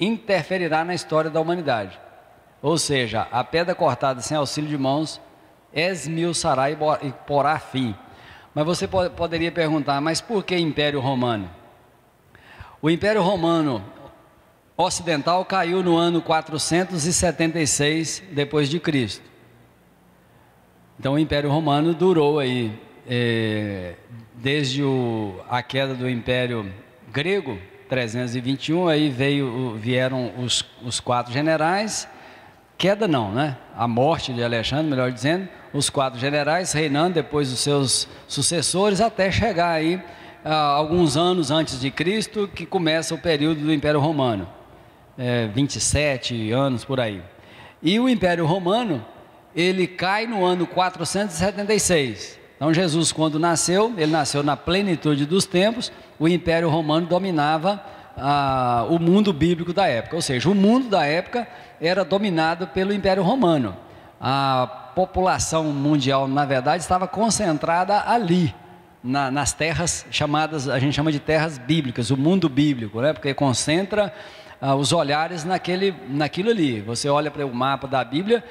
interferirá na história da humanidade. Ou seja, a pedra cortada sem auxílio de mãos esmiuçará e porá fim. Mas você poderia perguntar, mas por que Império Romano? O Império Romano Ocidental caiu no ano 476 depois de Cristo. Então o Império Romano durou aí, desde a queda do Império Grego, 321, aí vieram os 4 generais, queda não, né? A morte de Alexandre, melhor dizendo, os 4 generais reinando depois dos seus sucessores, até chegar aí alguns anos antes de Cristo, que começa o período do Império Romano, 27 anos por aí. E o Império Romano, ele cai no ano 476. Então Jesus, quando nasceu, ele nasceu na plenitude dos tempos. O Império Romano dominava o mundo bíblico da época, ou seja, o mundo da época era dominado pelo Império Romano. A população mundial, na verdade, estava concentrada ali, nas terras chamadas, a gente chama de terras bíblicas, o mundo bíblico, né? Porque concentra os olhares naquilo ali. Você olha para o mapa da Bíblia,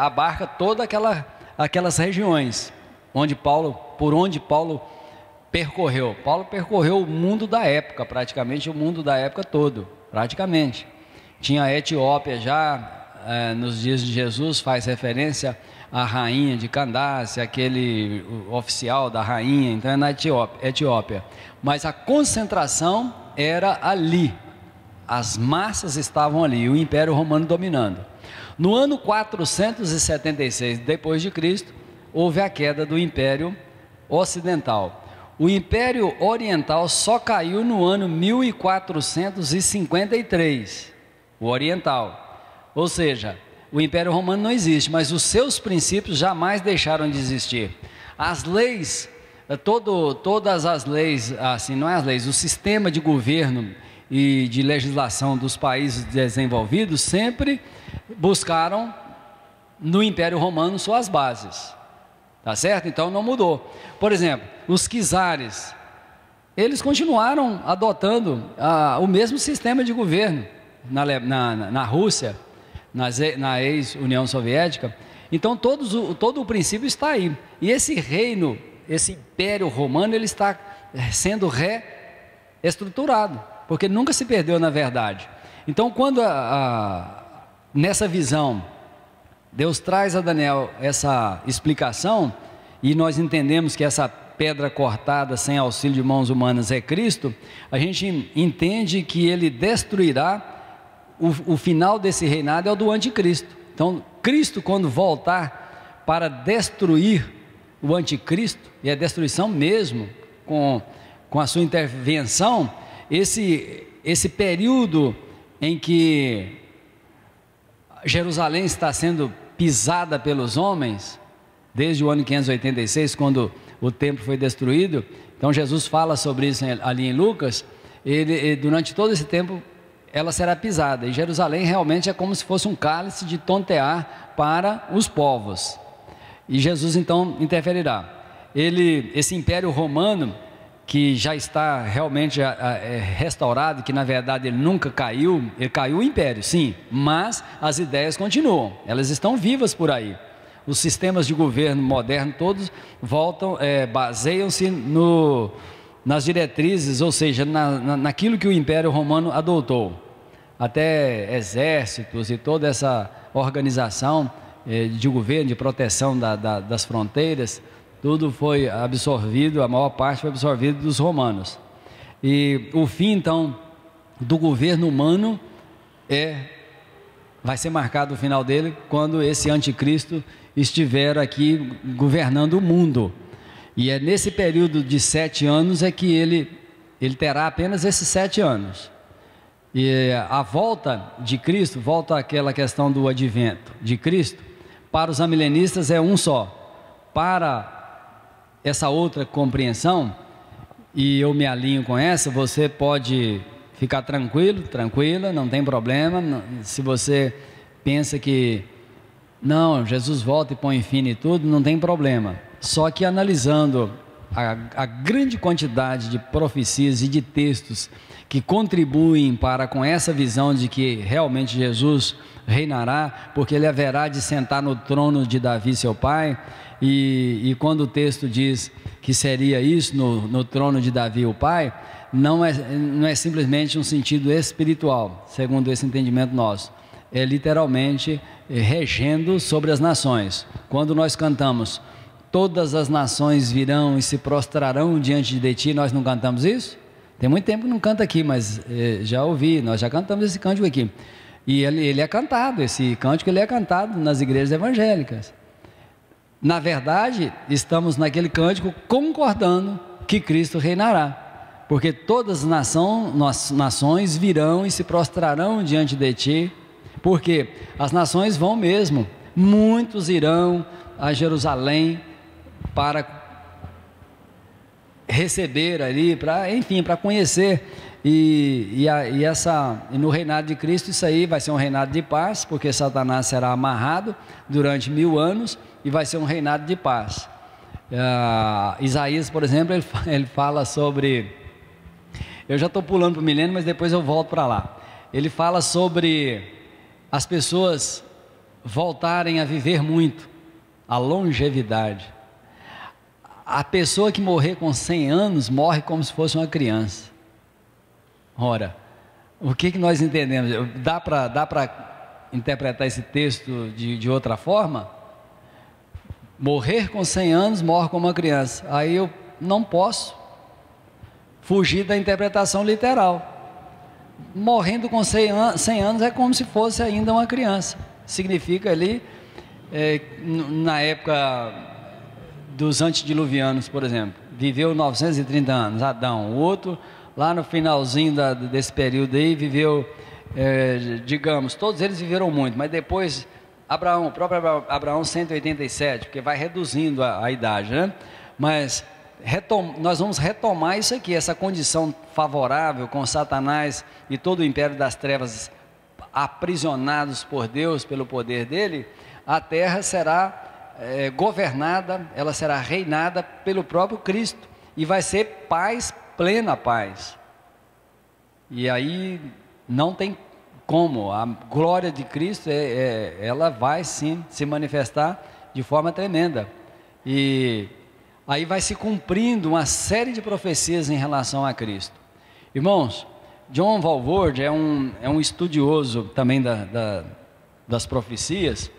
abarca toda aquelas regiões por onde Paulo percorreu. Paulo percorreu o mundo da época, praticamente o mundo da época todo, praticamente. Tinha a Etiópia já, nos dias de Jesus, faz referência à rainha de Candace, aquele oficial da rainha, então é na Etiópia. Mas a concentração era ali, as massas estavam ali, o Império Romano dominando. No ano 476 depois de Cristo, houve a queda do Império Ocidental. O Império Oriental só caiu no ano 1453, o Oriental. Ou seja, o Império Romano não existe, mas os seus princípios jamais deixaram de existir. As leis, todas as leis, assim, não é as leis, o sistema de governo e de legislação dos países desenvolvidos sempre buscaram no Império Romano suas bases. Tá certo? Então não mudou. Por exemplo, os czares, eles continuaram adotando o mesmo sistema de governo na Rússia, na ex-União Soviética. Então todo o princípio está aí. E esse reino, esse Império Romano, ele está sendo reestruturado, porque nunca se perdeu na verdade. Então quando nessa visão Deus traz a Daniel essa explicação, e nós entendemos que essa pedra cortada sem auxílio de mãos humanas é Cristo. A gente entende que ele destruirá, o final desse reinado é o do anticristo. Então Cristo, quando voltar para destruir o anticristo, e a destruição mesmo, com a sua intervenção, esse período em que Jerusalém está sendo pisada pelos homens, desde o ano 586, quando o templo foi destruído. Então Jesus fala sobre isso ali em Lucas. Durante todo esse tempo ela será pisada, e Jerusalém realmente é como se fosse um cálice de tontear para os povos, e Jesus então interferirá. Esse Império Romano, que já está realmente restaurado, que na verdade ele nunca caiu, ele caiu o império, sim, mas as ideias continuam, elas estão vivas por aí. Os sistemas de governo moderno todos baseiam-se nas diretrizes, ou seja, naquilo que o Império Romano adotou. Até exércitos e toda essa organização de governo, de proteção das fronteiras, tudo foi absorvido, a maior parte foi absorvido dos romanos. E o fim, então, do governo humano vai ser marcado o final dele quando esse anticristo estiver aqui governando o mundo. E é nesse período de 7 anos é que ele terá apenas esses 7 anos. E a volta de Cristo, volta àquela questão do advento de Cristo, para os amilenistas é um só. Para essa outra compreensão, e eu me alinho com essa, você pode ficar tranquilo, tranquila, não tem problema. Se você pensa que não, Jesus volta e põe fim em tudo, não tem problema. Só que analisando a grande quantidade de profecias e de textos que contribuem para com essa visão de que realmente Jesus reinará, porque ele haverá de sentar no trono de Davi, seu pai, e quando o texto diz que seria isso, no trono de Davi, o pai, não é simplesmente um sentido espiritual, segundo esse entendimento nosso, é literalmente regendo sobre as nações. Quando nós cantamos, todas as nações virão e se prostrarão diante de ti, nós não cantamos isso? Tem muito tempo que não canta aqui, mas já ouvi, nós já cantamos esse cântico aqui. E ele é cantado, esse cântico ele é cantado nas igrejas evangélicas. Na verdade, estamos naquele cântico concordando que Cristo reinará, porque todas as nações virão e se prostrarão diante de ti, porque as nações vão mesmo, muitos irão a Jerusalém para receber ali, para conhecer, e no reinado de Cristo isso aí vai ser um reinado de paz, porque Satanás será amarrado durante 1000 anos, e vai ser um reinado de paz. Isaías, por exemplo, ele fala sobre, eu já estou pulando para o milênio, mas depois eu volto para lá. Ele fala sobre as pessoas voltarem a viver muito, a longevidade. A pessoa que morrer com 100 anos morre como se fosse uma criança. Ora, o que nós entendemos? Dá para interpretar esse texto de outra forma? Morrer com 100 anos, morre como uma criança. Aí eu não posso fugir da interpretação literal. Morrendo com 100 anos é como se fosse ainda uma criança. Significa ali, na época dos antediluvianos, por exemplo, viveu 930 anos, Adão. O outro, lá no finalzinho desse período aí, viveu, digamos, todos eles viveram muito, mas depois, o próprio Abraão 187, porque vai reduzindo a idade, né? Mas nós vamos retomar isso aqui, essa condição favorável com Satanás e todo o império das trevas aprisionados por Deus, pelo poder dele. A terra será governada, ela será reinada pelo próprio Cristo, e vai ser paz, plena paz. E aí não tem como, a glória de Cristo ela vai sim se manifestar de forma tremenda, e aí vai se cumprindo uma série de profecias em relação a Cristo. Irmãos, John Walvoord é um estudioso também das profecias.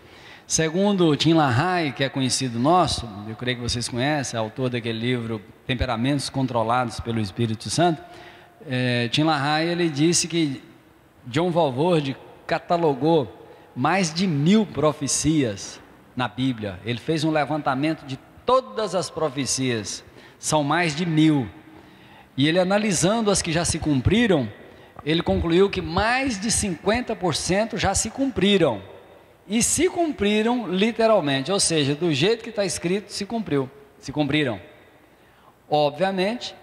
Segundo Tim LaHaye, que é conhecido nosso, eu creio que vocês conhecem, autor daquele livro Temperamentos Controlados pelo Espírito Santo, Tim LaHaye, ele disse que John Walvoord catalogou mais de 1000 profecias na Bíblia. Ele fez um levantamento de todas as profecias, são mais de 1000. E ele, analisando as que já se cumpriram, ele concluiu que mais de 50% já se cumpriram. E se cumpriram literalmente, ou seja, do jeito que está escrito, se cumpriram. Obviamente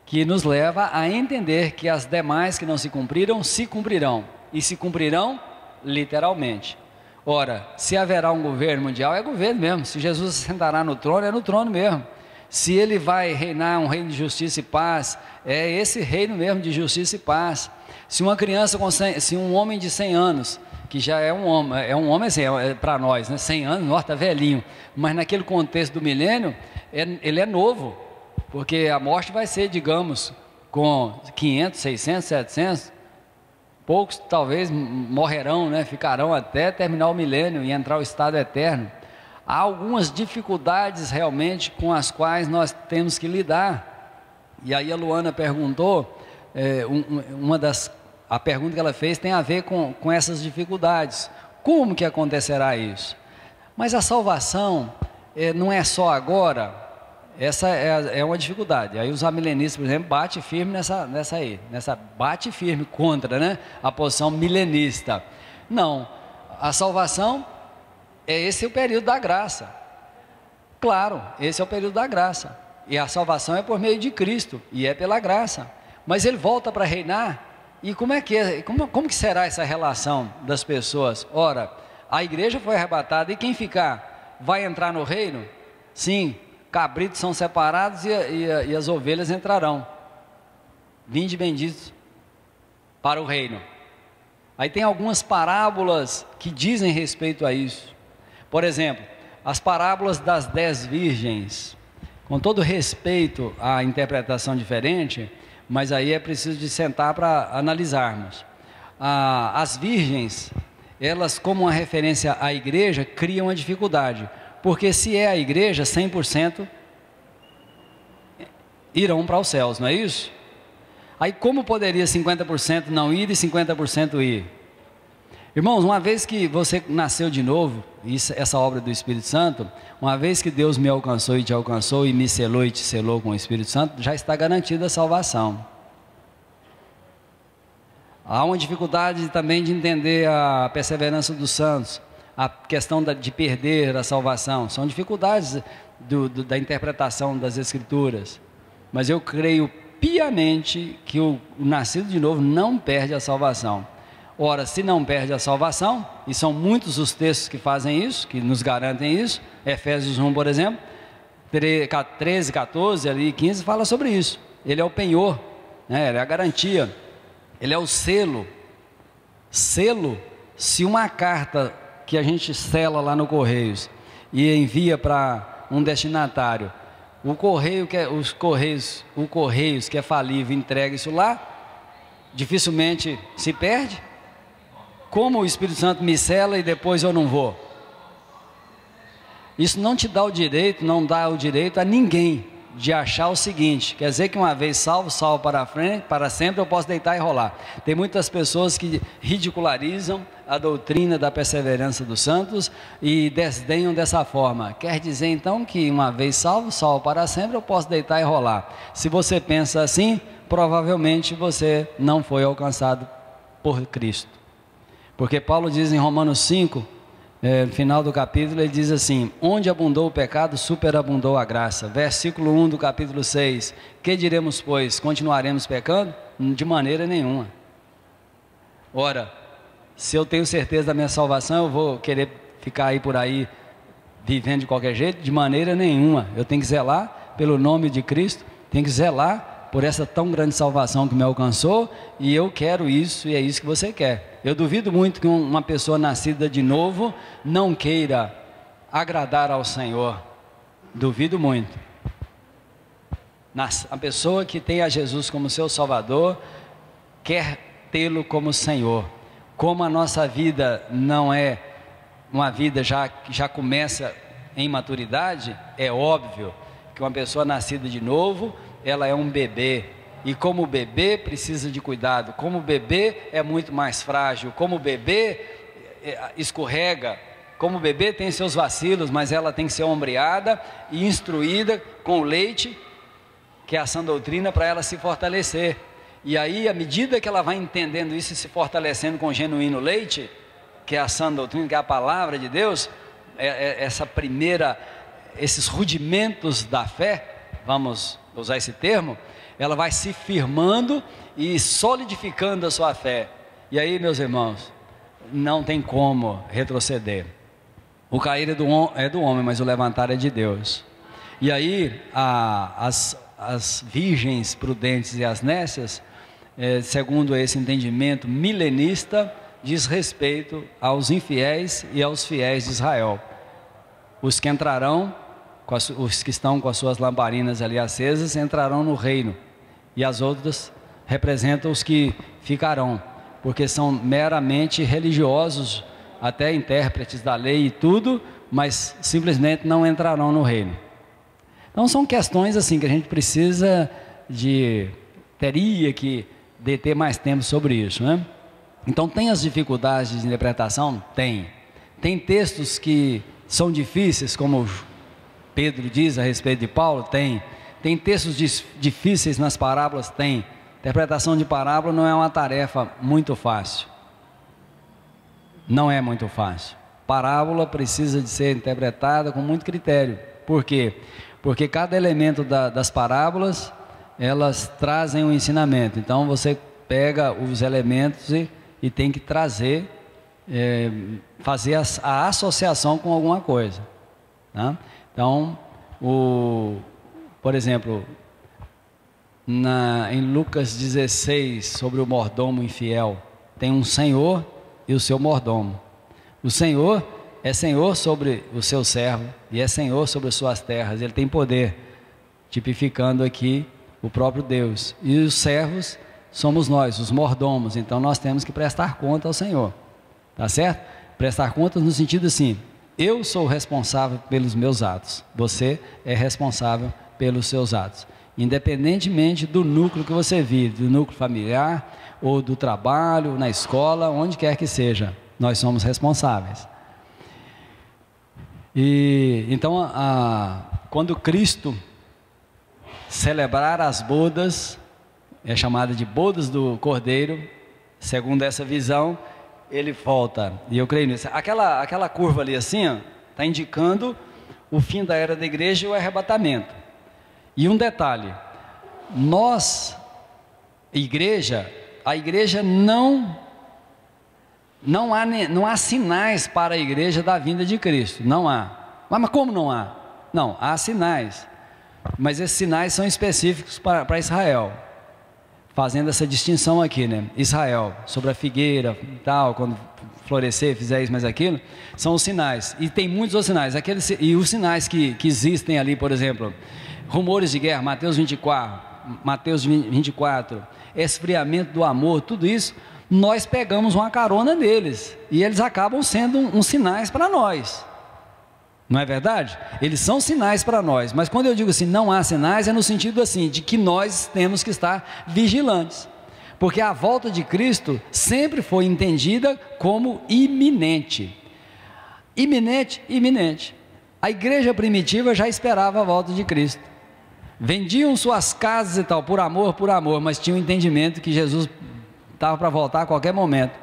que nos leva a entender que as demais que não se cumpriram, se cumprirão. E se cumprirão literalmente. Ora, se haverá um governo mundial, é governo mesmo. Se Jesus se sentará no trono, é no trono mesmo. Se ele vai reinar um reino de justiça e paz, é esse reino mesmo de justiça e paz. Se uma criança se um homem de 100 anos, que já é um homem assim, para nós, né? 100 anos, nossa, está velhinho, mas naquele contexto do milênio, ele é novo, porque a morte vai ser, digamos, com 500, 600, 700, poucos talvez morrerão, né? Ficarão até terminar o milênio e entrar o estado eterno. Há algumas dificuldades realmente com as quais nós temos que lidar, e aí a Luana perguntou, a pergunta que ela fez tem a ver com essas dificuldades. Como que acontecerá isso? Mas a salvação não é só agora. Essa é uma dificuldade. Aí os amilenistas, por exemplo, bate firme bate firme contra, né, a posição milenista. Não, a salvação esse é o período da graça. Claro, esse é o período da graça. E a salvação é por meio de Cristo, e é pela graça. Mas ele volta para reinar. E como que será essa relação das pessoas? Ora, a igreja foi arrebatada, e quem ficar vai entrar no reino? Sim, cabritos são separados e as ovelhas entrarão. Vinde benditos para o reino. Aí tem algumas parábolas que dizem respeito a isso. Por exemplo, as parábolas das 10 virgens, com todo respeito à interpretação diferente, mas aí é preciso de sentar para analisarmos. As virgens, elas como uma referência à igreja, criam uma dificuldade, porque se é a igreja, 100% irão para os céus, não é isso? Aí como poderia 50% não ir e 50% ir? Irmãos, uma vez que você nasceu de novo, essa obra do Espírito Santo, uma vez que Deus me alcançou e te alcançou e me selou e te selou com o Espírito Santo, já está garantida a salvação. Há uma dificuldade também de entender a perseverança dos santos, a questão de perder a salvação, são dificuldades da interpretação das Escrituras, mas eu creio piamente que o nascido de novo não perde a salvação. Ora, se não perde a salvação, e são muitos os textos que fazem isso, que nos garantem isso, Efésios 1, por exemplo, 13, 14, ali 15, fala sobre isso. Ele é o penhor, né? Ele é a garantia, ele é o selo. Selo, se uma carta que a gente sela lá no Correios e envia para um destinatário, o Correios que é falível entrega isso lá, dificilmente se perde. Como o Espírito Santo me sela e depois eu não vou? Isso não te dá o direito, não dá o direito a ninguém de achar o seguinte: quer dizer que uma vez salvo, salvo para frente, para sempre eu posso deitar e rolar. Tem muitas pessoas que ridicularizam a doutrina da perseverança dos santos e desdenham dessa forma. Quer dizer então que uma vez salvo, salvo para sempre eu posso deitar e rolar. Se você pensa assim, provavelmente você não foi alcançado por Cristo. Porque Paulo diz em Romanos 5, no final do capítulo, ele diz assim: onde abundou o pecado, superabundou a graça. Versículo 1 do capítulo 6, que diremos, pois? Continuaremos pecando? De maneira nenhuma. Ora, se eu tenho certeza da minha salvação, eu vou querer ficar aí por aí, vivendo de qualquer jeito? De maneira nenhuma. Eu tenho que zelar pelo nome de Cristo, tenho que zelar por essa tão grande salvação que me alcançou, e eu quero isso, e é isso que você quer. Eu duvido muito que uma pessoa nascida de novo não queira agradar ao Senhor. Duvido muito. A pessoa que tem a Jesus como seu Salvador quer tê-lo como Senhor. Como a nossa vida não é uma vida que já começa em maturidade, é óbvio que uma pessoa nascida de novo, ela é um bebê, e como bebê precisa de cuidado, como bebê é muito mais frágil, como bebê escorrega, como bebê tem seus vacilos, mas ela tem que ser ombreada e instruída com o leite, que é a sã doutrina, para ela se fortalecer. E aí, à medida que ela vai entendendo isso e se fortalecendo com o genuíno leite, que é a sã doutrina, que é a palavra de Deus, esses rudimentos da fé, vamos usar esse termo, ela vai se firmando e solidificando a sua fé. E aí, meus irmãos, não tem como retroceder. O cair é do homem, mas o levantar é de Deus. E aí, as virgens prudentes e as nécias, segundo esse entendimento milenista, diz respeito aos infiéis e aos fiéis de Israel. Os que entrarão, os que estão com as suas lamparinas ali acesas, entrarão no reino, e as outras representam os que ficarão, porque são meramente religiosos, até intérpretes da lei e tudo, mas simplesmente não entrarão no reino. Então são questões assim que a gente teria que deter mais tempo sobre isso, né? Então tem as dificuldades de interpretação? Tem textos que são difíceis, como Pedro diz a respeito de Paulo? Tem textos difíceis nas parábolas? Tem. Interpretação de parábola não é uma tarefa muito fácil. Não é muito fácil. Parábola precisa de ser interpretada com muito critério. Por quê? Porque cada elemento das parábolas, elas trazem um ensinamento. Então você pega os elementos e tem que trazer, fazer a associação com alguma coisa, tá? Então, por exemplo, em Lucas 16, sobre o mordomo infiel. Tem um senhor e o seu mordomo. O senhor é senhor sobre o seu servo e é senhor sobre as suas terras. Ele tem poder, tipificando aqui o próprio Deus. E os servos somos nós, os mordomos. Então nós temos que prestar conta ao Senhor. Tá certo? Prestar contas no sentido assim: eu sou responsável pelos meus atos, você é responsável pelos seus atos, independentemente do núcleo que você vive, do núcleo familiar, ou do trabalho, na escola, onde quer que seja, nós somos responsáveis. E então, quando Cristo celebrar as bodas, é chamada de bodas do Cordeiro, segundo essa visão, ele volta, e eu creio nisso. Aquela curva ali assim, está indicando o fim da era da igreja e o arrebatamento. E um detalhe: nós, a igreja não há sinais para a igreja da vinda de Cristo, não há. Mas como não há? Não, há sinais, mas esses sinais são específicos para Israel, fazendo essa distinção aqui, né? Israel, sobre a figueira e tal, quando florescer, fizer isso, mais aquilo, são os sinais, e tem muitos outros sinais, e os sinais que existem ali, por exemplo, rumores de guerra, Mateus 24, esfriamento do amor, tudo isso, nós pegamos uma carona neles, e eles acabam sendo uns sinais para nós, não é verdade? Eles são sinais para nós, mas quando eu digo assim, não há sinais, é no sentido assim, de que nós temos que estar vigilantes, porque a volta de Cristo sempre foi entendida como iminente. Iminente. A igreja primitiva já esperava a volta de Cristo, vendiam suas casas e tal, por amor, mas tinham um entendimento que Jesus estava para voltar a qualquer momento.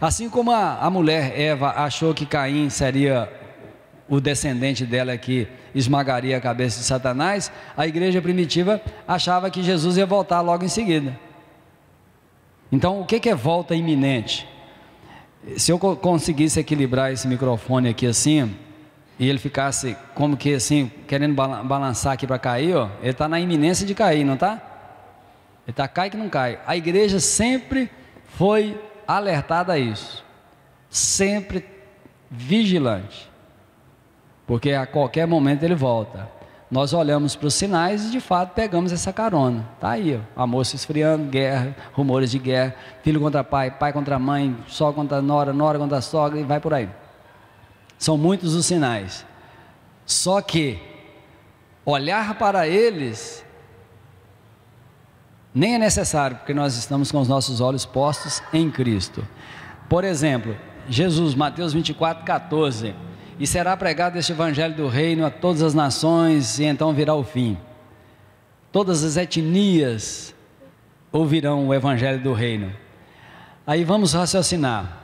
Assim como a mulher Eva achou que Caim seria o descendente dela que esmagaria a cabeça de Satanás, a igreja primitiva achava que Jesus ia voltar logo em seguida. Então, o que é volta iminente? Se eu conseguisse equilibrar esse microfone aqui assim, e ele ficasse como que assim, querendo balançar aqui para cair, ó, ele está na iminência de cair, não está? Ele está cai que não cai. A igreja sempre foi alertada a isso, sempre vigilante, porque a qualquer momento ele volta. Nós olhamos para os sinais e de fato pegamos essa carona. Está aí, ó, amor se esfriando, guerra, rumores de guerra, filho contra pai, pai contra mãe, sogra contra nora, nora contra sogra, e vai por aí. São muitos os sinais. Só que olhar para eles nem é necessário, porque nós estamos com os nossos olhos postos em Cristo. Por exemplo, Jesus, Mateus 24, 14: e será pregado este evangelho do reino a todas as nações, e então virá o fim. Todas as etnias ouvirão o evangelho do reino. Aí vamos raciocinar.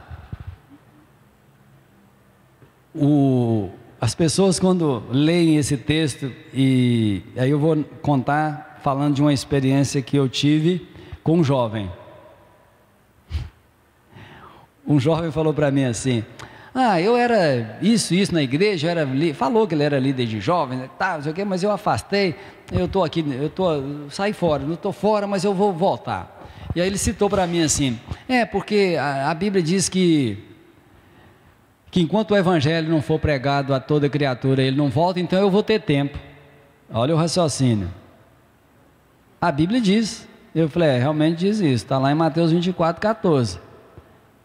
As pessoas, quando leem esse texto, e aí eu vou contar falando de uma experiência que eu tive com um jovem. Um jovem falou para mim assim: eu era isso na igreja, falou que ele era líder de jovens, tá, não sei o quê, mas eu afastei, eu estou aqui, saí fora, não estou fora, mas eu vou voltar. E aí ele citou para mim assim: porque a Bíblia diz que enquanto o evangelho não for pregado a toda criatura, ele não volta, então eu vou ter tempo. Olha o raciocínio. A Bíblia diz. Eu falei, realmente diz isso, está lá em Mateus 24, 14.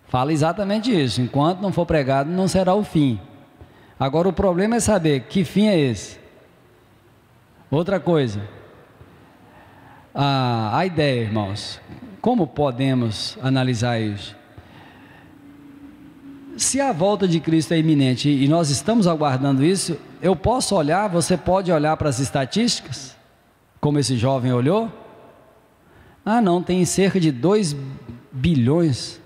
Fala exatamente isso: enquanto não for pregado, não será o fim. Agora o problema é saber que fim é esse. Outra coisa, a ideia, irmãos, como podemos analisar isso? Se a volta de Cristo é iminente e nós estamos aguardando isso, eu posso olhar, você pode olhar para as estatísticas, como esse jovem olhou. Não, tem cerca de 2 bilhões,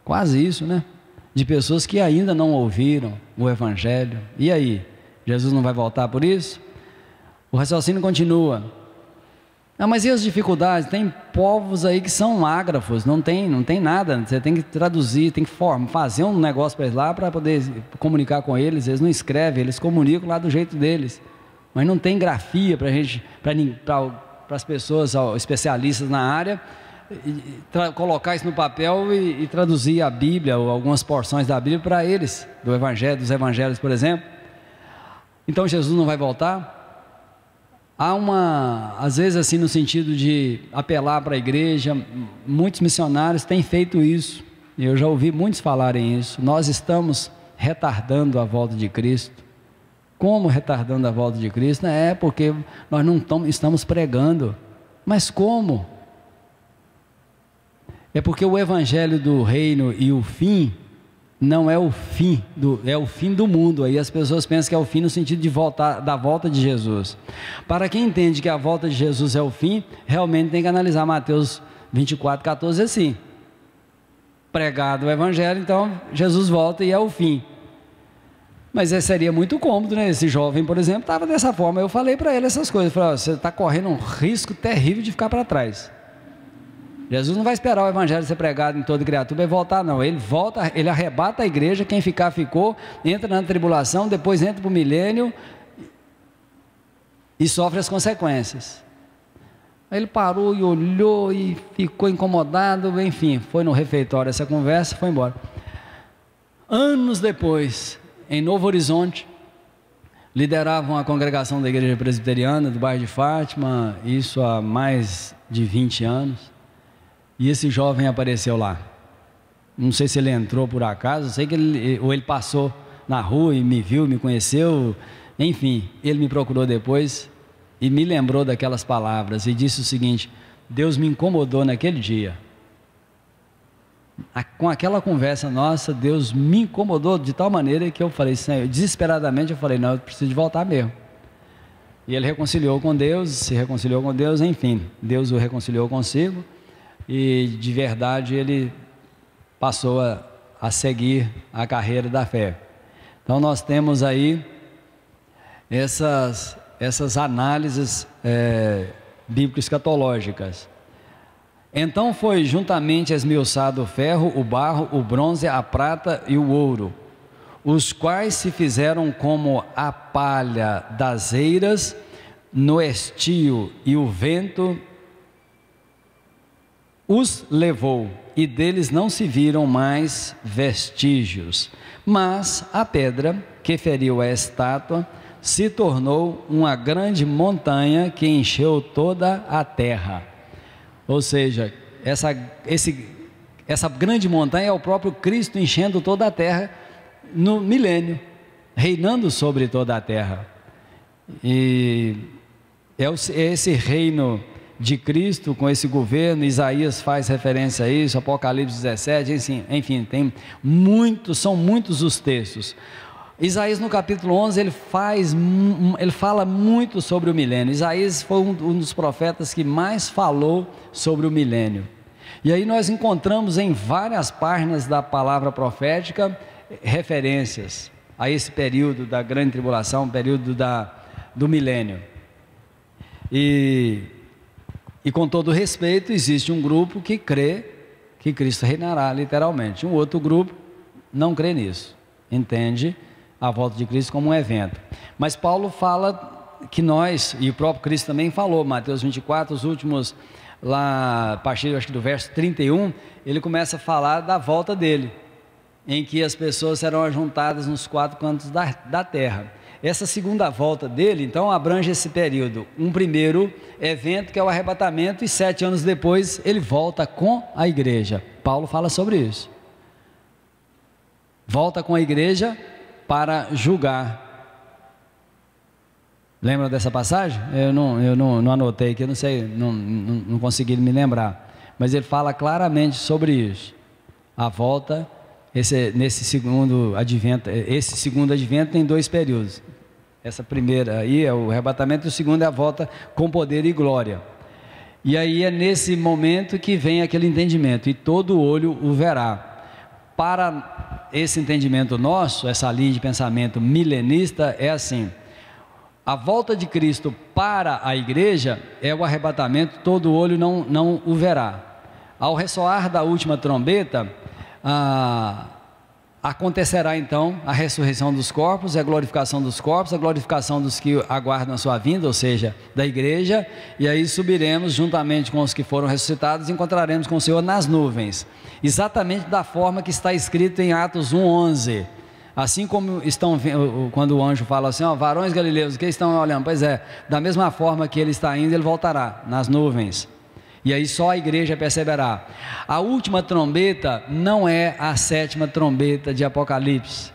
quase isso, né? De pessoas que ainda não ouviram o evangelho. E aí? Jesus não vai voltar por isso? O raciocínio continua. Mas e as dificuldades? Tem povos aí que são ágrafos, não tem nada, você tem que traduzir, tem que fazer um negócio para eles lá, para poder comunicar com eles. Eles não escrevem, eles comunicam lá do jeito deles, mas não tem grafia para para as pessoas, especialistas na área, colocar isso no papel e traduzir a Bíblia, ou algumas porções da Bíblia para eles, dos evangelhos, por exemplo. Então Jesus não vai voltar? Às vezes assim, no sentido de apelar para a igreja, muitos missionários têm feito isso, e eu já ouvi muitos falarem isso. Nós estamos retardando a volta de Cristo. Como retardando a volta de Cristo? É porque nós não estamos pregando. Mas como? É porque o evangelho do reino e o fim não é o fim é o fim do mundo. Aí as pessoas pensam que é o fim no sentido de da volta de Jesus. Para quem entende que a volta de Jesus é o fim, realmente tem que analisar Mateus 24:14 assim: pregado o evangelho, então Jesus volta e é o fim. Mas seria muito cômodo, né? Esse jovem, por exemplo, estava dessa forma. Eu falei para ele essas coisas. Eu falei: você está correndo um risco terrível de ficar para trás. Jesus não vai esperar o evangelho ser pregado em toda criatura e voltar, não. Ele volta, ele arrebata a igreja, quem ficar ficou, entra na tribulação, depois entra para o milênio e sofre as consequências. Aí ele parou e olhou e ficou incomodado, enfim, foi no refeitório essa conversa, foi embora. Anos depois, em Novo Horizonte, lideravam a congregação da igreja presbiteriana do bairro de Fátima, isso há mais de 20 anos. E esse jovem apareceu lá. Não sei se ele entrou por acaso, sei que ele passou na rua e me viu, me conheceu. Enfim, ele me procurou depois e me lembrou daquelas palavras e disse o seguinte: Deus me incomodou naquele dia. Com aquela conversa nossa, Deus me incomodou de tal maneira que eu falei, Senhor, desesperadamente eu falei: não, eu preciso de voltar mesmo. E ele reconciliou com Deus, se reconciliou com Deus, enfim, Deus o reconciliou consigo. E de verdade ele passou a seguir a carreira da fé. Então nós temos aí essas análises bíblico-escatológicas. Então foi juntamente esmiuçado o ferro, o barro, o bronze, a prata e o ouro, os quais se fizeram como a palha das eiras no estio, e o vento os levou, e deles não se viram mais vestígios. Mas a pedra que feriu a estátua se tornou uma grande montanha que encheu toda a terra. Ou seja, essa grande montanha é o próprio Cristo enchendo toda a terra no milênio, reinando sobre toda a terra. E é esse reino de Cristo com esse governo. Isaías faz referência a isso, Apocalipse 17, enfim, são muitos os textos. Isaías no capítulo 11, ele fala muito sobre o milênio. Isaías foi um dos profetas que mais falou sobre o milênio. E aí nós encontramos em várias páginas da palavra profética referências a esse período da grande tribulação, período do milênio. E com todo respeito, existe um grupo que crê que Cristo reinará literalmente. Um outro grupo não crê nisso, entende a volta de Cristo como um evento. Mas Paulo fala que nós, e o próprio Cristo também falou, Mateus 24, os últimos, lá a partir acho que do verso 31, ele começa a falar da volta dele, em que as pessoas serão ajuntadas nos quatro cantos da terra. Essa segunda volta dele, então, abrange esse período. Um primeiro evento, que é o arrebatamento, e 7 anos depois ele volta com a igreja. Paulo fala sobre isso. Volta com a igreja para julgar. Lembra dessa passagem? Eu não anotei aqui, eu não sei, não consegui me lembrar. Mas ele fala claramente sobre isso. A volta, nesse segundo advento. Esse segundo advento tem 2 períodos. Essa primeira aí é o arrebatamento, e o segundo é a volta com poder e glória. E aí é nesse momento que vem aquele entendimento: e todo olho o verá. Para esse entendimento nosso, essa linha de pensamento milenista é assim: a volta de Cristo para a igreja é o arrebatamento, todo olho não o verá. Ao ressoar da última trombeta, a acontecerá então a ressurreição dos corpos e a glorificação dos corpos, a glorificação dos que aguardam a sua vinda, ou seja, da igreja, e aí subiremos juntamente com os que foram ressuscitados e encontraremos com o Senhor nas nuvens, exatamente da forma que está escrito em Atos 1:11. Assim como estão, quando o anjo fala assim, ó, varões galileus, que estão olhando? Pois é, da mesma forma que ele está indo, ele voltará nas nuvens. E aí só a igreja perceberá. A última trombeta não é a 7ª trombeta de Apocalipse.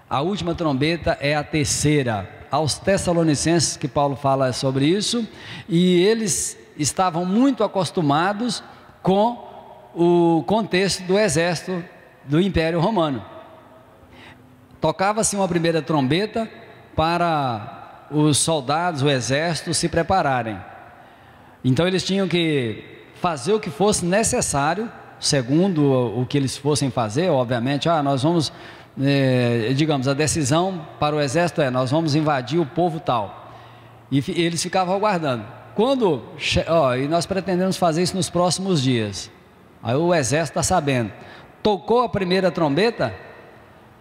A última trombeta é a 3ª. Aos Tessalonicenses que Paulo fala sobre isso, e eles estavam muito acostumados com o contexto do exército do Império Romano. Tocava-se uma primeira trombeta para os soldados, o exército se prepararem. Então eles tinham que fazer o que fosse necessário, segundo o que eles fossem fazer, obviamente. Nós vamos, digamos, a decisão para o exército nós vamos invadir o povo tal, e eles ficavam aguardando, e nós pretendemos fazer isso nos próximos dias. Aí o exército está sabendo, tocou a primeira trombeta,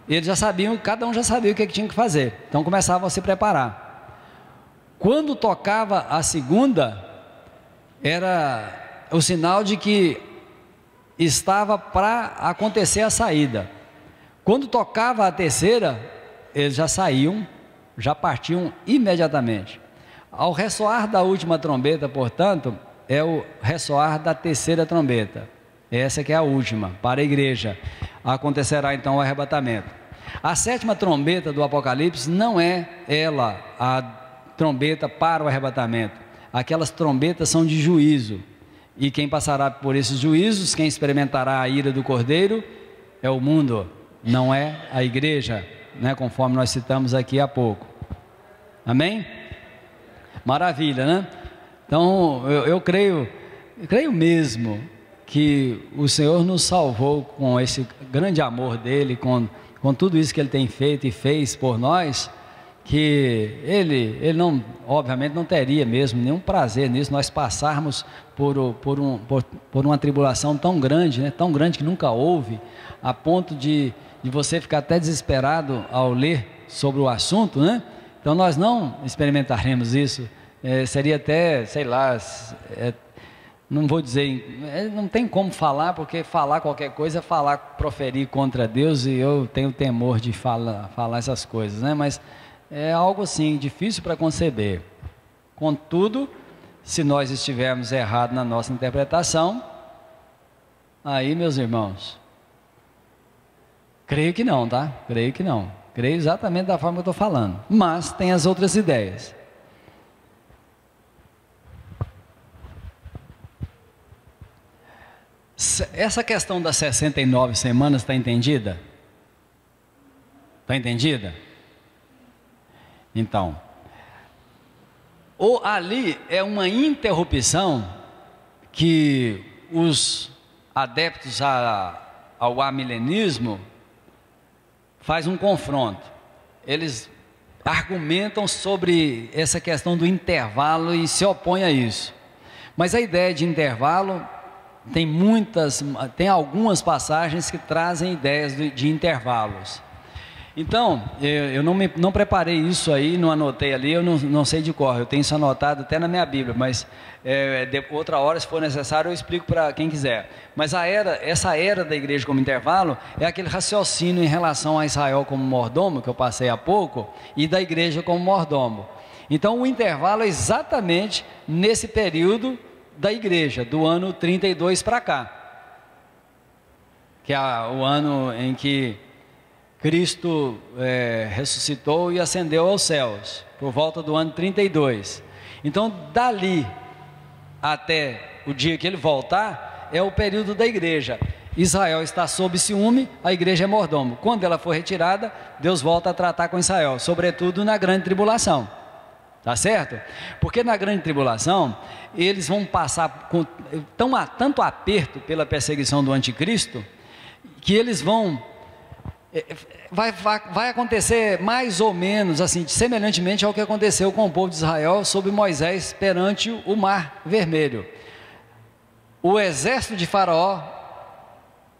eles já sabiam, cada um já sabia o que tinha que fazer, então começavam a se preparar. Quando tocava a segunda, era o sinal de que estava para acontecer a saída. Quando tocava a 3ª, eles já saíam, já partiam imediatamente. Ao ressoar da última trombeta, portanto, é o ressoar da 3ª trombeta. Essa que é a última, para a igreja. Acontecerá então o arrebatamento. A 7ª trombeta do Apocalipse não é ela a trombeta para o arrebatamento. Aquelas trombetas são de juízo. E quem passará por esses juízos, quem experimentará a ira do Cordeiro, é o mundo, não é a igreja, né? Conforme nós citamos aqui há pouco. Amém? Maravilha, né? Então eu creio mesmo que o Senhor nos salvou com esse grande amor dele, com tudo isso que ele tem feito e fez por nós, que ele não, obviamente não teria mesmo nenhum prazer nisso, nós passarmos por uma tribulação tão grande, né, tão grande que nunca houve, a ponto de você ficar até desesperado ao ler sobre o assunto, né? Então nós não experimentaremos isso, seria até, sei lá, não vou dizer, não tem como falar, porque falar qualquer coisa é proferir contra Deus, e eu tenho temor de falar essas coisas, né? Mas é algo assim, difícil para conceber. Contudo, se nós estivermos errados na nossa interpretação, aí, meus irmãos, creio que não, tá? Creio que não. Creio exatamente da forma que eu estou falando. Mas tem as outras ideias. Essa questão das 69 semanas está entendida? Está entendida? Então, ali é uma interrupção que os adeptos ao amilenismo faz um confronto. Eles argumentam sobre essa questão do intervalo e se opõem a isso. Mas a ideia de intervalo tem algumas passagens que trazem ideias de intervalos. Então, eu não preparei isso aí, não anotei ali, eu não sei de cor, eu tenho isso anotado até na minha Bíblia, mas outra hora, se for necessário, eu explico para quem quiser. Mas essa era da igreja como intervalo é aquele raciocínio em relação a Israel como mordomo, que eu passei há pouco, e da igreja como mordomo. Então, o intervalo é exatamente nesse período da igreja, do ano 32 para cá, que é o ano em que Cristo ressuscitou e ascendeu aos céus, por volta do ano 32. Então, dali até o dia que ele voltar, é o período da igreja. Israel está sob ciúme, a igreja é mordomo. Quando ela for retirada, Deus volta a tratar com Israel, sobretudo na grande tribulação. Tá certo? Porque na grande tribulação, eles vão passar tanto aperto pela perseguição do anticristo, que eles vão... Vai acontecer mais ou menos assim, semelhantemente ao que aconteceu com o povo de Israel sob Moisés perante o Mar Vermelho. O exército de Faraó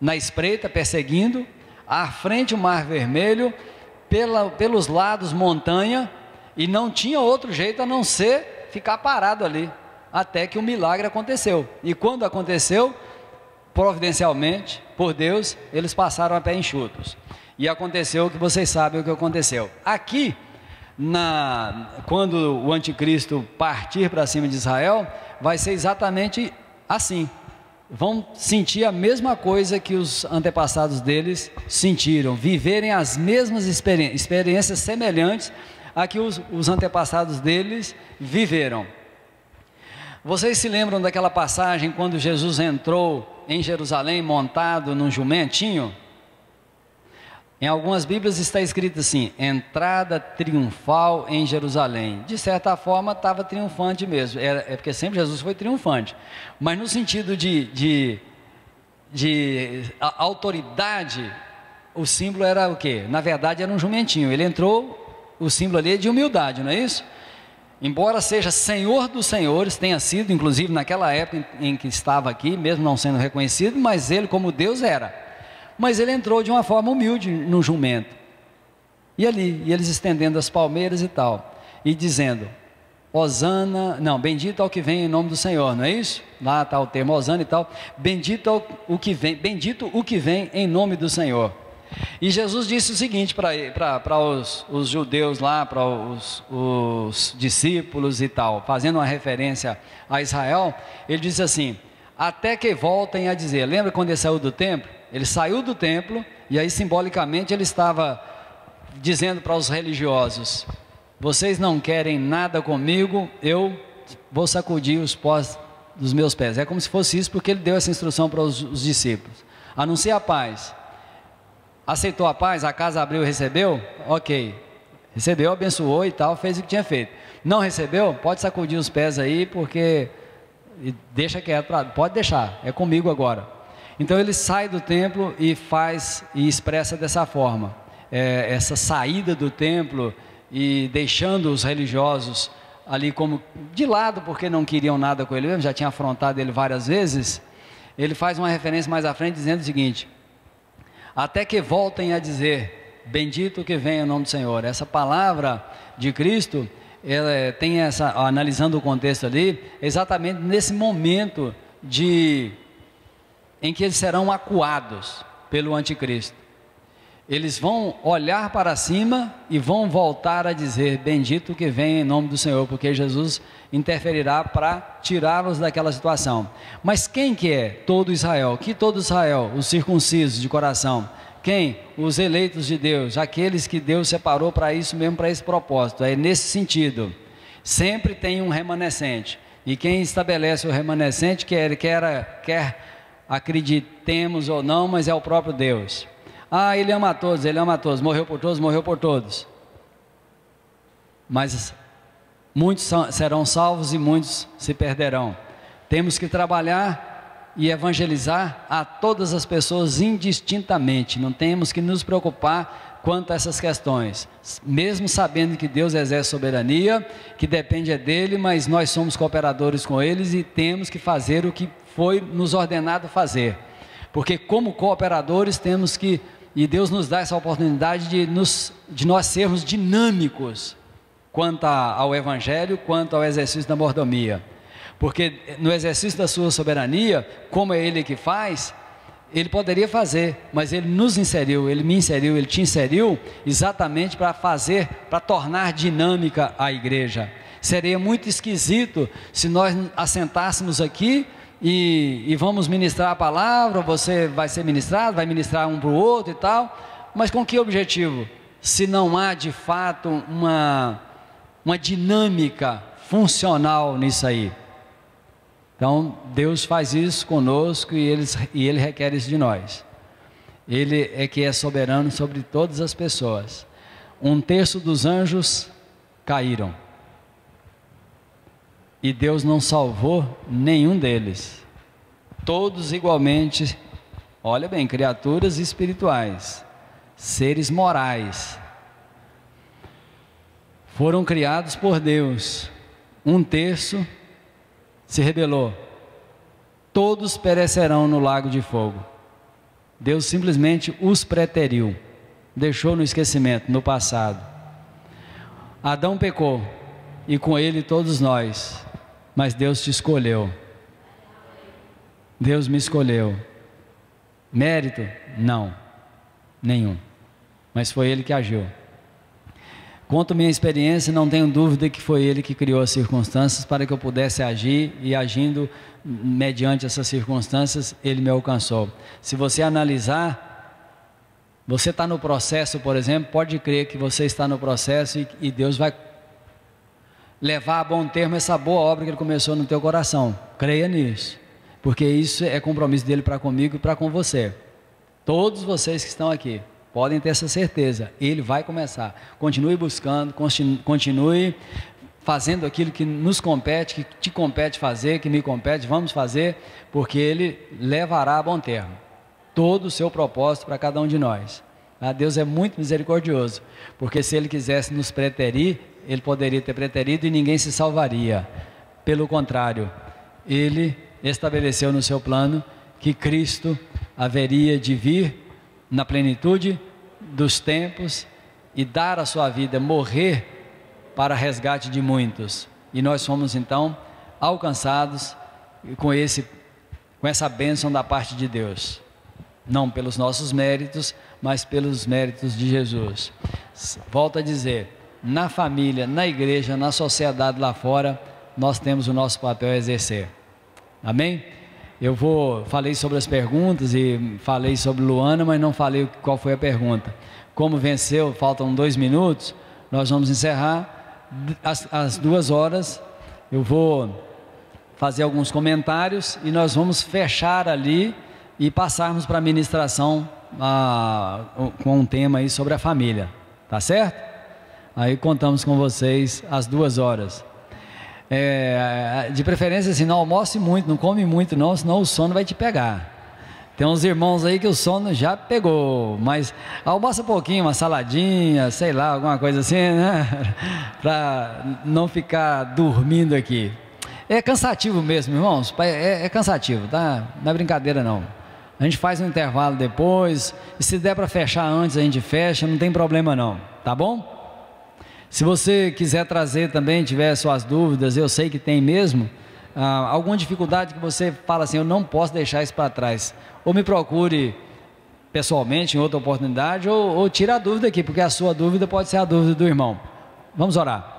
na espreita, perseguindo, À frente o Mar Vermelho, pelos lados montanha, e não tinha outro jeito a não ser ficar parado ali, até que o milagre aconteceu. E quando aconteceu, providencialmente, por Deus, eles passaram a pé enxutos. E aconteceu o que vocês sabem o que aconteceu. Aqui, quando o anticristo partir para cima de Israel, vai ser exatamente assim. Vão sentir a mesma coisa que os antepassados deles sentiram, viverem as mesmas experiências semelhantes a que os antepassados deles viveram. Vocês se lembram daquela passagem quando Jesus entrou em Jerusalém montado num jumentinho? Em algumas Bíblias está escrito assim: entrada triunfal em Jerusalém. De certa forma estava triunfante mesmo, é porque sempre Jesus foi triunfante, mas no sentido de autoridade, o símbolo era o quê? Na verdade era um jumentinho. Ele entrou, o símbolo ali é de humildade, não é isso? Embora seja Senhor dos Senhores, tenha sido inclusive naquela época em que estava aqui, mesmo não sendo reconhecido, mas ele como Deus era. Mas ele entrou de uma forma humilde no jumento, e eles estendendo as palmeiras e tal, e dizendo, Hosana, não, bendito ao que vem em nome do Senhor, não é isso? Lá está o termo Hosana e tal, bendito o que vem em nome do Senhor. E Jesus disse o seguinte para os judeus lá, para os discípulos e tal, fazendo uma referência a Israel, ele disse assim, até que voltem a dizer, lembra quando ele saiu do templo? Ele saiu do templo e aí simbolicamente ele estava dizendo para os religiosos, vocês não querem nada comigo, eu vou sacudir os pós dos meus pés. É como se fosse isso, porque ele deu essa instrução para os discípulos. Anuncie a paz. Aceitou a paz, a casa abriu e recebeu? Ok. Recebeu, abençoou e tal, fez o que tinha feito. Não recebeu? Pode sacudir os pés aí, porque deixa quieto, pode deixar, é comigo agora. Então ele sai do templo e faz e expressa dessa forma, essa saída do templo e deixando os religiosos ali como de lado, porque não queriam nada com ele mesmo, já tinha afrontado ele várias vezes. Ele faz uma referência mais à frente dizendo o seguinte, até que voltem a dizer, bendito que vem em nome do Senhor. Essa palavra de Cristo, ela tem analisando o contexto ali, exatamente nesse momento em que eles serão acuados pelo anticristo. Eles vão olhar para cima e vão voltar a dizer, bendito que vem em nome do Senhor, porque Jesus interferirá para tirá-los daquela situação. Mas quem que é todo Israel? Que todo Israel? Os circuncisos de coração. Quem? Os eleitos de Deus, aqueles que Deus separou para isso mesmo, para esse propósito. É nesse sentido, sempre tem um remanescente, e quem estabelece o remanescente, quer acreditemos ou não, mas é o próprio Deus. Ah, ele ama a todos, morreu por todos. Mas muitos serão salvos e muitos se perderão. Temos que trabalhar e evangelizar a todas as pessoas indistintamente. Não temos que nos preocupar quanto a essas questões, mesmo sabendo que Deus exerce soberania, que depende dele, mas nós somos cooperadores com eles e temos que fazer o que foi nos ordenado fazer, porque como cooperadores temos que, e Deus nos dá essa oportunidade de nós sermos dinâmicos quanto ao Evangelho, quanto ao exercício da mordomia, porque no exercício da sua soberania, como é Ele que faz, Ele poderia fazer, mas Ele nos inseriu, Ele me inseriu, Ele te inseriu exatamente para tornar dinâmica a igreja. Seria muito esquisito se nós assentássemos aqui e vamos ministrar a palavra, você vai ser ministrado, vai ministrar um para o outro e tal, mas com que objetivo? Se não há de fato uma dinâmica funcional nisso aí. Então Deus faz isso conosco e Ele requer isso de nós. Ele é que é soberano sobre todas as pessoas. 1/3 dos anjos caíram e Deus não salvou nenhum deles. Todos igualmente, olha bem, criaturas espirituais, seres morais, foram criados por Deus. 1/3 se rebelou. Todos perecerão no lago de fogo. Deus simplesmente os preteriu, deixou no esquecimento, no passado. Adão pecou, e com ele todos nós, mas Deus te escolheu. Deus me escolheu. Mérito? Não, nenhum, mas foi Ele que agiu. Conto minha experiência, não tenho dúvida que foi Ele que criou as circunstâncias para que eu pudesse agir, e agindo mediante essas circunstâncias, Ele me alcançou. Se você analisar, você está no processo, por exemplo, pode crer que você está no processo e Deus vai levar a bom termo essa boa obra que Ele começou no teu coração. Creia nisso, porque isso é compromisso dele para comigo e para com você. Todos vocês que estão aqui podem ter essa certeza, Ele vai começar. Continue buscando, continue fazendo aquilo que nos compete, que te compete fazer, que me compete, vamos fazer, porque Ele levará a bom termo todo o seu propósito para cada um de nós. Deus é muito misericordioso, porque se Ele quisesse nos preterir, Ele poderia ter preterido e ninguém se salvaria. Pelo contrário, Ele estabeleceu no seu plano que Cristo haveria de vir na plenitude dos tempos e dar a sua vida, morrer para resgate de muitos. E nós fomos então alcançados com essa bênção da parte de Deus, não pelos nossos méritos, mas pelos méritos de Jesus. Volto a dizer, na família, na igreja, na sociedade lá fora, nós temos o nosso papel a exercer. Amém? Falei sobre as perguntas e falei sobre Luana, mas não falei qual foi a pergunta. Como venceu, faltam 2 minutos, nós vamos encerrar. Às 2 horas, eu vou fazer alguns comentários e nós vamos fechar ali e passarmos para a ministração com um tema aí sobre a família, tá certo? Aí contamos com vocês às 2 horas. De preferência assim, não almoce muito, não come muito não, senão o sono vai te pegar. Tem uns irmãos aí que o sono já pegou, mas almoça um pouquinho, uma saladinha, sei lá, alguma coisa assim, né? Para não ficar dormindo aqui. É cansativo mesmo, irmãos, é cansativo, tá? Não é brincadeira não. A gente faz um intervalo depois, e se der para fechar antes, a gente fecha, não tem problema não, tá bom? Se você quiser trazer também, tiver suas dúvidas, eu sei que tem mesmo, alguma dificuldade que você fala assim, eu não posso deixar isso para trás, ou me procure pessoalmente em outra oportunidade, ou tira a dúvida aqui, porque a sua dúvida pode ser a dúvida do irmão. Vamos orar.